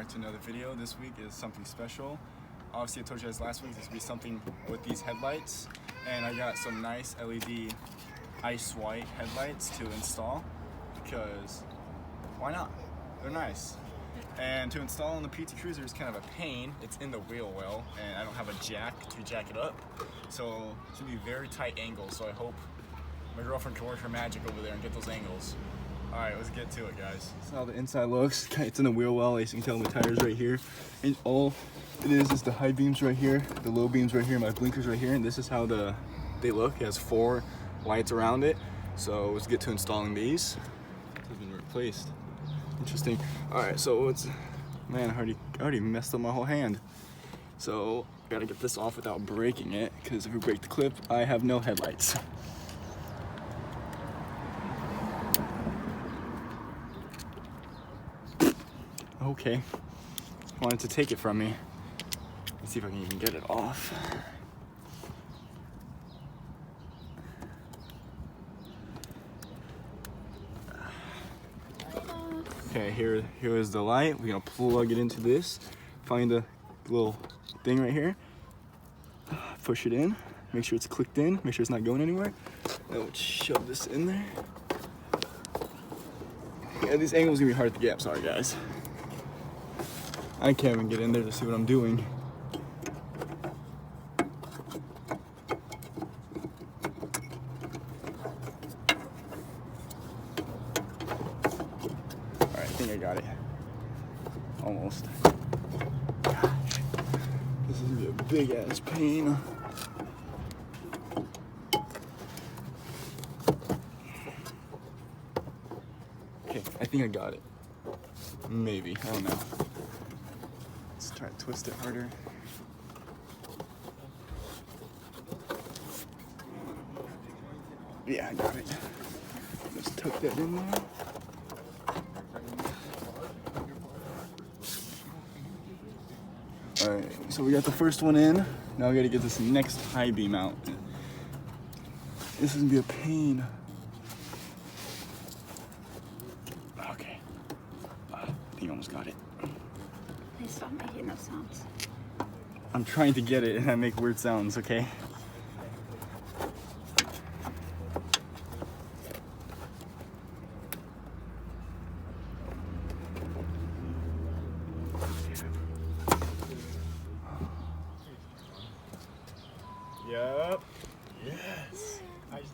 back to another video. This week is something special. Obviously I told you guys last week this would be something with these headlights, and I got some nice LED ice white headlights to install because why not? They're nice. And to install on the PT Cruiser is kind of a pain. It's in the wheel well, and I don't have a jack to jack it up, so it's gonna be very tight angles. So I hope my girlfriend can work her magic over there and get those angles. All right, let's get to it, guys. That's how the inside looks. It's in the wheel well. As you can tell, my tires right here, and all it is the high beams right here, the low beams right here, my blinkers right here, and this is how they look. It has 4 lights around it. So let's get to installing these. This has been replaced. Interesting. All right, so it's, man, I already messed up my whole hand. So I gotta get this off without breaking it, because if we break the clip, I have no headlights. Okay, wanted to take it from me. Let's see if I can even get it off. Okay, here is the light. We're gonna plug it into this. Find the little thing right here. Push it in. Make sure it's clicked in. Make sure it's not going anywhere. Then we'll shove this in there. Yeah, these angles are gonna be hard to get. I'm sorry, guys. I can't even get in there to see what I'm doing. Alright, I think I got it. Almost. Gosh. This is gonna be a big ass pain. Okay, I think I got it. Maybe, I don't know. Let's try to twist it harder. Yeah, I got it. Let's tuck that in there. Alright, so we got the first one in. Now we gotta get this next high beam out. This is gonna be a pain. Okay. I think I almost got it. Hey, stop making those sounds. I'm trying to get it and I make weird sounds, okay? Yep. Yes.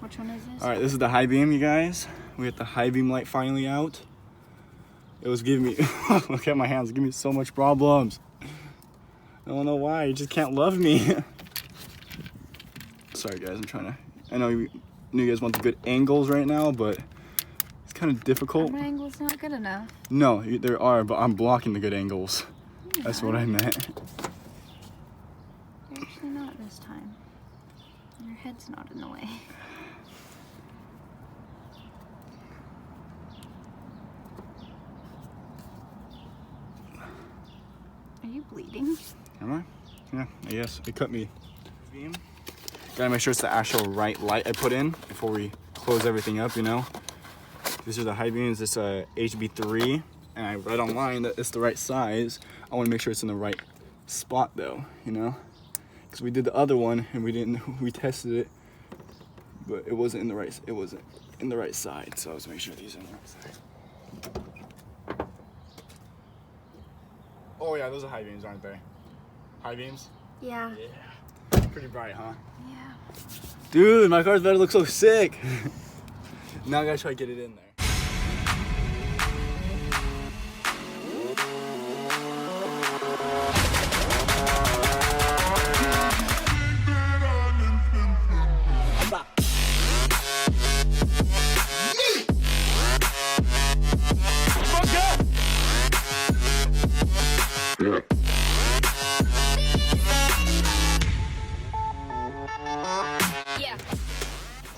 Which one is this? All right, this is the high beam, you guys. We got the high beam light finally out. It was giving me, look at my hands, giving me so much problems. I don't know why, you just can't love me. Sorry guys, I'm trying to, I know you guys want the good angles right now, but it's kind of difficult. My angle's not good enough. No, there are, but I'm blocking the good angles. Yeah. That's what I meant. You're actually not this time. Your head's not in the way. Are you bleeding? Am I? Yeah, I guess. It cut me. Gotta make sure it's the actual right light I put in before we close everything up, you know? These are the high beams. It's a HB3, and I read online that it's the right size. I wanna make sure it's in the right spot though, you know? Because we did the other one and we tested it, but it wasn't in the right side, so I was making sure these are in the right side. Oh yeah, those are high beams, aren't they? High beams? Yeah. Yeah. Pretty bright, huh? Yeah. Dude, my car's better look so sick. Now I gotta try to get it in there.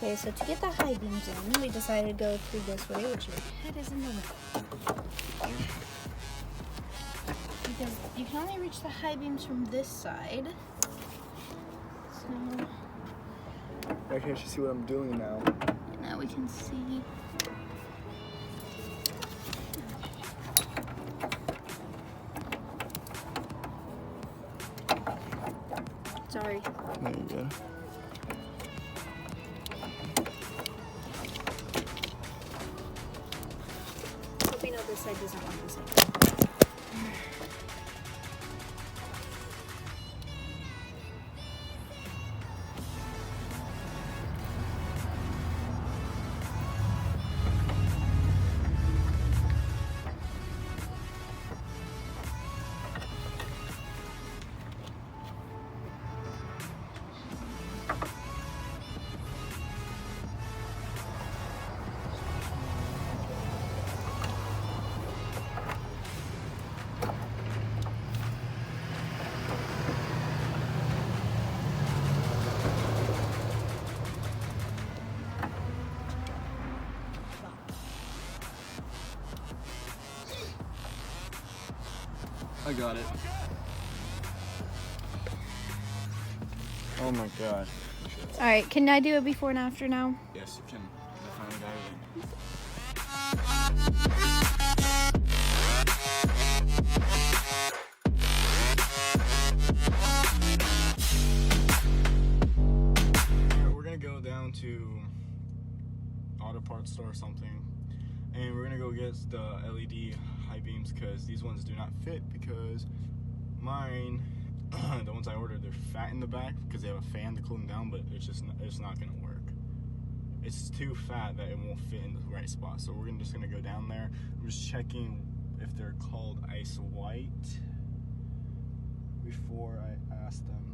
Okay, so to get the high beams in, we decided to go through this way, which your head is in the way. Because you can only reach the high beams from this side. So I can actually see what I'm doing now. now we can see. Sorry. No, you're good. Hope you know this side doesn't want this side. I got it. Oh my god. All right, can I do a before and after now? Yes, you can. I finally got it in. We're gonna go down to auto parts store or something, and we're gonna go get the LED high beams because these ones do not fit because mine, the ones I ordered, they're fat in the back because they have a fan to cool them down, but it's not gonna work. It's too fat that it won't fit in the right spot. So we're just gonna go down there. I'm just checking if they're called ice white before I ask them.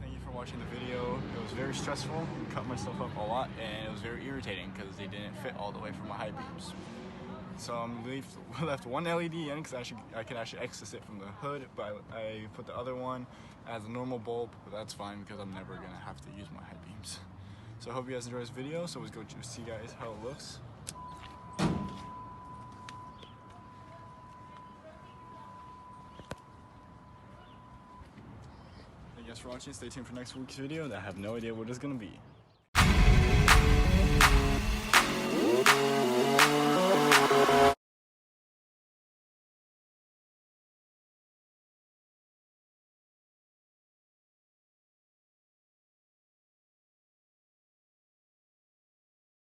Thank you for watching the video. It was very stressful, cut myself up a lot, and it was very irritating because they didn't fit all the way for my high beams. So I'm left one LED in because I can actually access it from the hood, but I put the other one as a normal bulb, but that's fine because I'm never gonna have to use my high beams. So I hope you guys enjoy this video. So let's go see guys how it looks. Thank you guys for watching. Stay tuned for next week's video. I have no idea what it's gonna be.